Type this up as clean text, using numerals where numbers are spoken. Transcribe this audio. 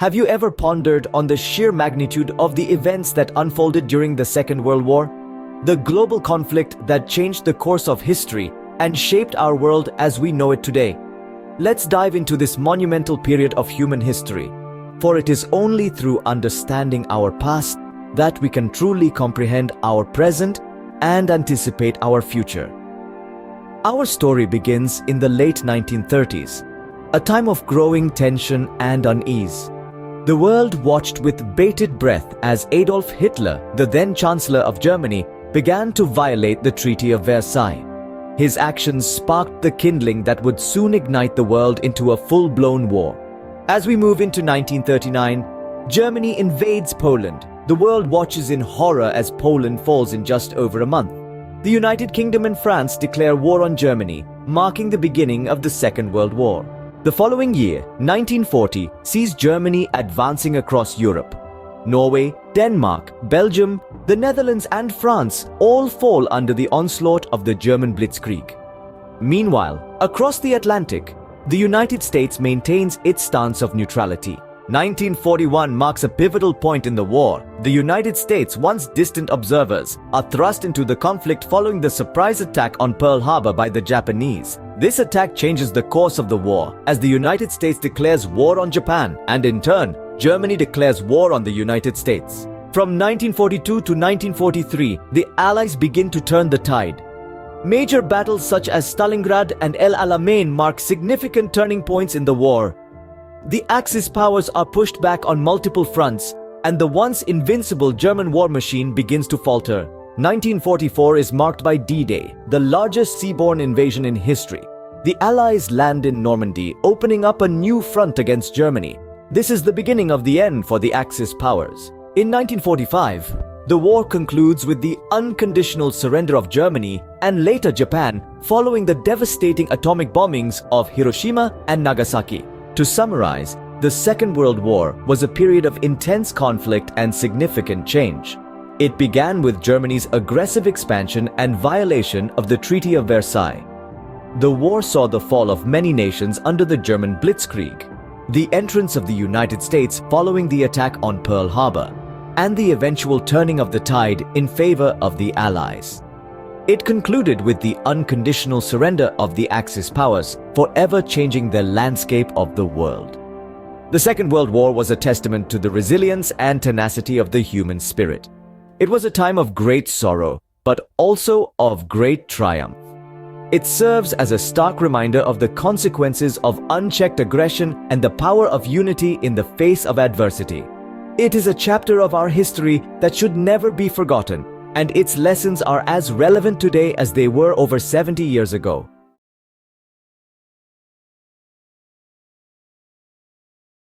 Have you ever pondered on the sheer magnitude of the events that unfolded during the Second World War? The global conflict that changed the course of history and shaped our world as we know it today. Let's dive into this monumental period of human history, for it is only through understanding our past that we can truly comprehend our present and anticipate our future. Our story begins in the late 1930s, a time of growing tension and unease. The world watched with bated breath as Adolf Hitler, the then Chancellor of Germany, began to violate the Treaty of Versailles. His actions sparked the kindling that would soon ignite the world into a full-blown war. As we move into 1939, Germany invades Poland. The world watches in horror as Poland falls in just over a month. The United Kingdom and France declare war on Germany, marking the beginning of the Second World War. The following year, 1940, sees Germany advancing across Europe. Norway, Denmark, Belgium, the Netherlands and France all fall under the onslaught of the German Blitzkrieg. Meanwhile, across the Atlantic, the United States maintains its stance of neutrality. 1941 marks a pivotal point in the war. The United States, once distant observers, are thrust into the conflict following the surprise attack on Pearl Harbor by the Japanese. This attack changes the course of the war, as the United States declares war on Japan, and in turn, Germany declares war on the United States. From 1942 to 1943, the Allies begin to turn the tide. Major battles such as Stalingrad and El Alamein mark significant turning points in the war. The Axis powers are pushed back on multiple fronts, and the once invincible German war machine begins to falter. 1944 is marked by D-Day, the largest seaborne invasion in history. The Allies land in Normandy, opening up a new front against Germany. This is the beginning of the end for the Axis powers. In 1945, the war concludes with the unconditional surrender of Germany and later Japan following the devastating atomic bombings of Hiroshima and Nagasaki. To summarize, the Second World War was a period of intense conflict and significant change. It began with Germany's aggressive expansion and violation of the Treaty of Versailles. The war saw the fall of many nations under the German Blitzkrieg, the entrance of the United States following the attack on Pearl Harbor, and the eventual turning of the tide in favor of the Allies. It concluded with the unconditional surrender of the Axis powers, forever changing the landscape of the world. The Second World War was a testament to the resilience and tenacity of the human spirit. It was a time of great sorrow, but also of great triumph. It serves as a stark reminder of the consequences of unchecked aggression and the power of unity in the face of adversity. It is a chapter of our history that should never be forgotten, and its lessons are as relevant today as they were over 70 years ago.